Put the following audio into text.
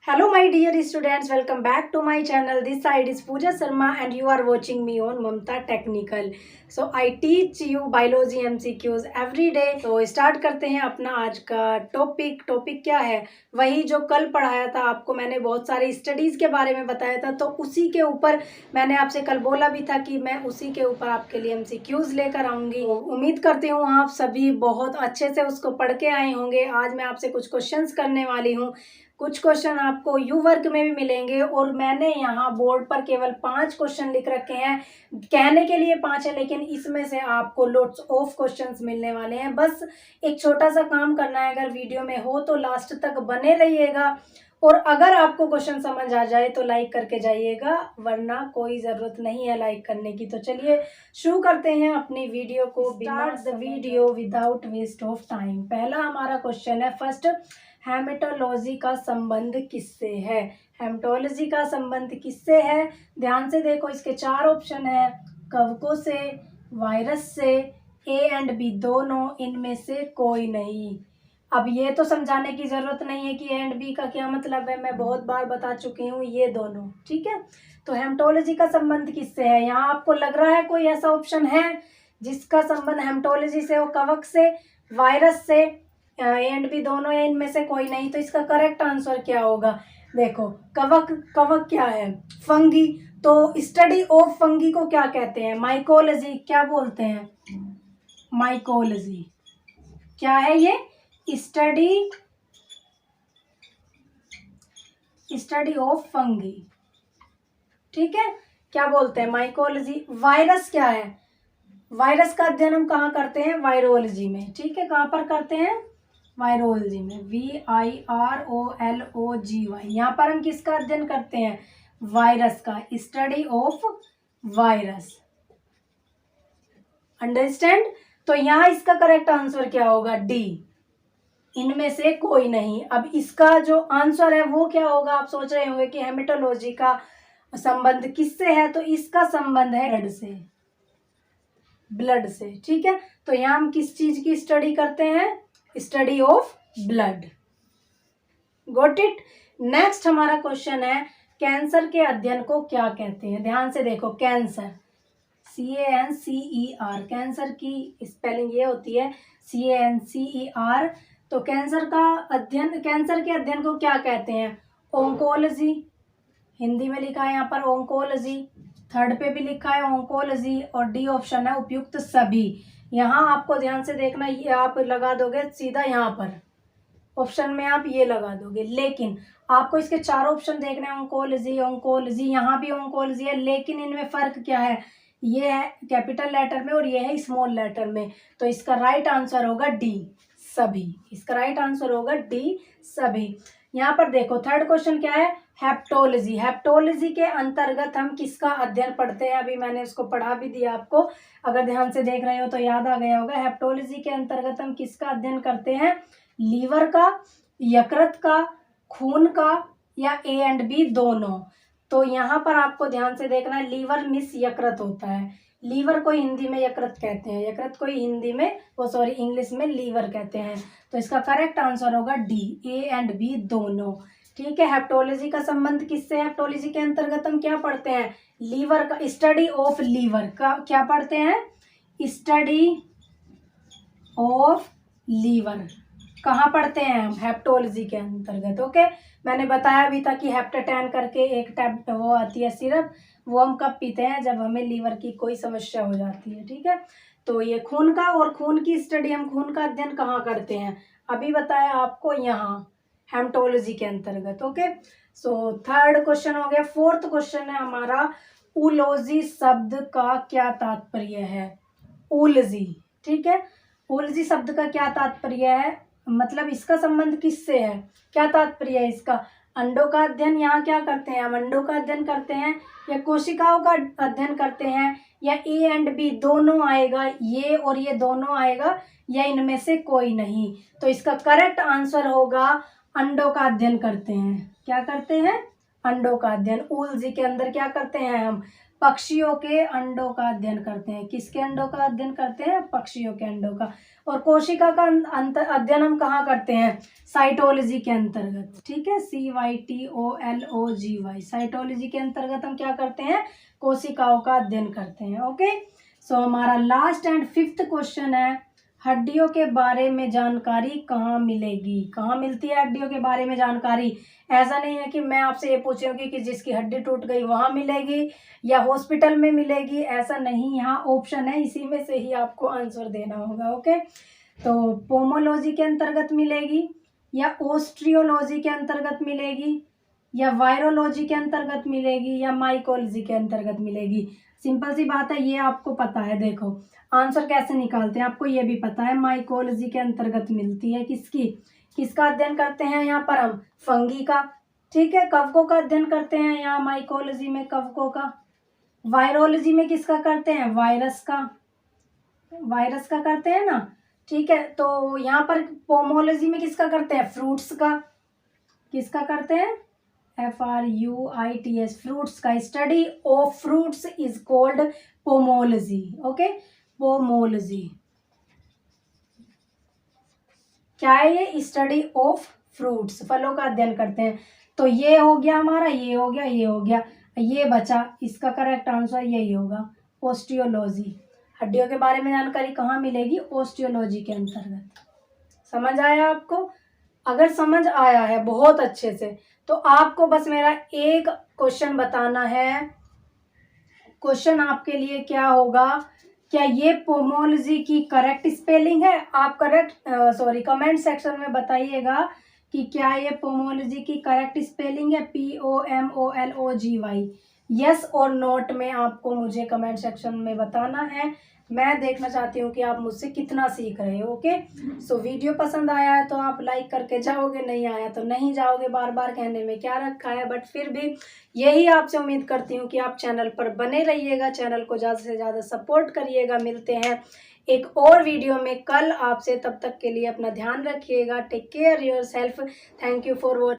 Hello my dear students, welcome back to my channel. This side is Pooja Sharma and you are watching me on Mamta Technical. So I teach you biology MCQs every day. So start करते हैं अपना आज का topic क्या है, वही जो कल पढ़ाया था आपको, मैंने बहुत सारी स्टडीज़ के बारे में बताया था, तो उसी के ऊपर मैंने आपसे कल बोला भी था कि मैं उसी के ऊपर आपके लिए MCQs लेकर आऊँगी। उम्मीद करती हूँ आप सभी बहुत अच्छे से उसको पढ़ के आए होंगे। आज मैं आपसे कुछ क्वेश्चंस करने वाली हूँ। कुछ क्वेश्चन आपको यू वर्क में भी मिलेंगे और मैंने यहाँ बोर्ड पर केवल 5 क्वेश्चन लिख रखे हैं। कहने के लिए 5 है, लेकिन इसमें से आपको लोट्स ऑफ क्वेश्चंस मिलने वाले हैं। बस एक छोटा सा काम करना है, अगर वीडियो में हो तो लास्ट तक बने रहिएगा और अगर आपको क्वेश्चन समझ आ जाए तो लाइक करके जाइएगा, वरना कोई ज़रूरत नहीं है लाइक करने की। तो चलिए शुरू करते हैं अपनी वीडियो को। Start the video without waste of time. पहला हमारा क्वेश्चन है फर्स्ट, हेमेटोलॉजी का संबंध किससे है? हेमेटोलॉजी का संबंध किससे है? ध्यान से देखो, इसके 4 ऑप्शन है। कवकों से, वायरस से, ए एंड बी दोनों, इनमें से कोई नहीं। अब ये तो समझाने की ज़रूरत नहीं है कि ए एंड बी का क्या मतलब है, मैं बहुत बार बता चुकी हूँ, ये दोनों। ठीक है, तो हेमेटोलॉजी का संबंध किससे है? यहाँ आपको लग रहा है कोई ऐसा ऑप्शन है जिसका संबंध हेमेटोलॉजी से हो? कवक से, वायरस से, ए एंड बी दोनों है, इनमें से कोई नहीं। तो इसका करेक्ट आंसर क्या होगा? देखो, कवक क्या है? फंगी। तो स्टडी ऑफ फंगी को क्या कहते हैं? माइकोलॉजी। क्या बोलते हैं? माइकोलॉजी। क्या है ये? Study of fungi. ठीक है, क्या बोलते हैं? माइकोलॉजी। वायरस क्या है? वायरस का अध्ययन हम कहाँ करते हैं? वायरोलॉजी में। ठीक है, कहाँ पर करते हैं? वायरोलॉजी में। VIROLOGY। यहाँ पर हम किसका अध्ययन करते हैं? वायरस का। Study of virus. अंडरस्टैंड? तो यहाँ इसका करेक्ट आंसर क्या होगा? डी, इनमें से कोई नहीं। अब इसका जो आंसर है वो क्या होगा? आप सोच रहे होंगे कि हेमेटोलॉजी का संबंध किससे है, तो इसका संबंध है ब्लड से। ठीक है, तो यहाँ हम किस चीज की स्टडी करते हैं? Study of blood. Got it? Next हमारा क्वेश्चन है, कैंसर के अध्ययन को क्या कहते हैं? ध्यान से देखो, कैंसर, CANCER, कैंसर की स्पेलिंग ये होती है CANCER। तो कैंसर के अध्ययन को क्या कहते हैं? ओंकोलॉजी। हिंदी में लिखा है यहाँ पर ओंकोलॉजी, थर्ड पे भी लिखा है ओंकोलॉजी, और डी ऑप्शन है उपयुक्त सभी। यहाँ आपको ध्यान से देखना, ये आप लगा दोगे सीधा यहाँ पर ऑप्शन में, आप ये लगा दोगे, लेकिन आपको इसके 4 ऑप्शन देखने हैं। ओंकोलॉजी, यहाँ भी ओंकोलॉजी है, लेकिन इनमें फर्क क्या है? ये है कैपिटल लेटर में और ये है स्मॉल लेटर में। तो इसका राइट आंसर होगा डी, सभी। इसका राइट आंसर होगा डी, सभी। यहाँ पर देखो, थर्ड क्वेश्चन क्या है? हेप्टोलॉजी। हेप्टोलॉजी के अंतर्गत हम किसका अध्ययन पढ़ते हैं? अभी मैंने उसको पढ़ा भी दिया आपको, अगर ध्यान से देख रहे हो तो याद आ गया होगा। हेप्टोलॉजी के अंतर्गत हम किसका अध्ययन करते हैं? लीवर का, यकृत का, खून का, या ए एंड बी दोनों। तो यहाँ पर आपको ध्यान से देखना है, लीवर मिस यकृत होता है। लीवर को हिंदी में यकृत कहते हैं, यकृत को हिंदी में इंग्लिश में लीवर कहते हैं। तो इसका करेक्ट आंसर होगा डी, ए एंड बी दोनों। ठीक है, हेप्टोलॉजी का संबंध किससे? हेप्टोलॉजी के अंतर्गत हम क्या पढ़ते हैं? लीवर का, स्टडी ऑफ लीवर का क्या पढ़ते हैं? Study of liver. कहाँ पढ़ते हैं हम? हेप्टोलॉजी के अंतर्गत। ओके, मैंने बताया भी था कि हेप्टाटैन करके एक टैब वो आती है सिरप, वो हम कब पीते हैं? जब हमें लीवर की कोई समस्या हो जाती है। ठीक है, तो ये खून का, और खून की स्टडी, हम खून का अध्ययन कहाँ करते हैं? अभी बताया आपको, यहाँ हेमेटोलॉजी के अंतर्गत। ओके, सो थर्ड क्वेश्चन हो गया। फोर्थ क्वेश्चन है हमारा, ऊलॉजी शब्द का क्या तात्पर्य है? ऊलॉजी। ठीक है, ऊलॉजी शब्द का क्या तात्पर्य है? मतलब इसका संबंध किससे है? क्या तात्पर्य है इसका? अंडों का अध्ययन यहाँ क्या करते हैं? हम अंडों का अध्ययन करते हैं, या कोशिकाओं का अध्ययन करते हैं, या ए एंड बी दोनों आएगा, ये और ये दोनों आएगा, या इनमें से कोई नहीं? तो इसका करेक्ट आंसर होगा अंडों का अध्ययन करते हैं। क्या करते हैं? अंडों का अध्ययन। ऊलॉजी के अंदर क्या करते हैं हम? पक्षियों के अंडों का अध्ययन करते हैं। किसके अंडों का अध्ययन करते हैं? पक्षियों के अंडों का। और कोशिका का अध्ययन हम कहाँ करते हैं? साइटोलॉजी के अंतर्गत, ठीक है, CYTOLOGY, साइटोलॉजी के अंतर्गत हम क्या करते हैं? कोशिकाओं का अध्ययन करते हैं। ओके, सो हमारा लास्ट एंड 5th क्वेश्चन है, हड्डियों के बारे में जानकारी कहाँ मिलेगी? कहाँ मिलती है हड्डियों के बारे में जानकारी? ऐसा नहीं है कि मैं आपसे ये पूछूंगी कि जिसकी हड्डी टूट गई वहाँ मिलेगी या हॉस्पिटल में मिलेगी, ऐसा नहीं, यहाँ ऑप्शन है, इसी में से ही आपको आंसर देना होगा। ओके, तो पोमोलॉजी के अंतर्गत मिलेगी या ऑस्ट्रियोलॉजी के अंतर्गत मिलेगी या वायरोलॉजी के अंतर्गत मिलेगी या माइकोलॉजी के अंतर्गत मिलेगी? सिंपल सी बात है, ये आपको पता है। देखो आंसर कैसे निकालते हैं, आपको ये भी पता है, माइकोलॉजी के अंतर्गत मिलती है। किसका अध्ययन करते हैं यहाँ पर हम? फंगी का, ठीक है। कवकों का अध्ययन करते हैं यहाँ माइकोलॉजी में, कवकों का। वायरोलॉजी में किसका करते हैं? वायरस का करते हैं ना, ठीक है। तो यहाँ पर पोमोलॉजी में किसका करते हैं? फ्रूट्स का। किसका करते हैं? FRUITS, फ्रूट्स का। Study of fruits is called pomology. Okay, pomology क्या है? ये स्टडी ऑफ फ्रूट्स, फलों का अध्ययन करते हैं। तो ये हो गया हमारा, ये हो गया, ये हो गया, ये बचा, इसका करेक्ट आंसर यही होगा, ओस्टियोलॉजी। हड्डियों के बारे में जानकारी कहाँ मिलेगी? ओस्टियोलॉजी के अंतर्गत। समझ आया आपको? अगर समझ आया है बहुत अच्छे से, तो आपको बस मेरा एक क्वेश्चन बताना है। क्वेश्चन आपके लिए क्या होगा? क्या ये पोमोलॉजी की करेक्ट स्पेलिंग है? आप कमेंट सेक्शन में बताइएगा कि क्या ये पोमोलॉजी की करेक्ट स्पेलिंग है, POMOLOGY। यस और नोट में आपको मुझे कमेंट सेक्शन में बताना है। मैं देखना चाहती हूँ कि आप मुझसे कितना सीख रहे हो। ओके, सो वीडियो पसंद आया है तो आप लाइक करके जाओगे, नहीं आया तो नहीं जाओगे, बार बार कहने में क्या रखा है। बट फिर भी यही आपसे उम्मीद करती हूँ कि आप चैनल पर बने रहिएगा, चैनल को ज़्यादा से ज़्यादा सपोर्ट करिएगा। मिलते हैं एक और वीडियो में कल आपसे, तब तक के लिए अपना ध्यान रखिएगा। Take care your self. Thank you for watching.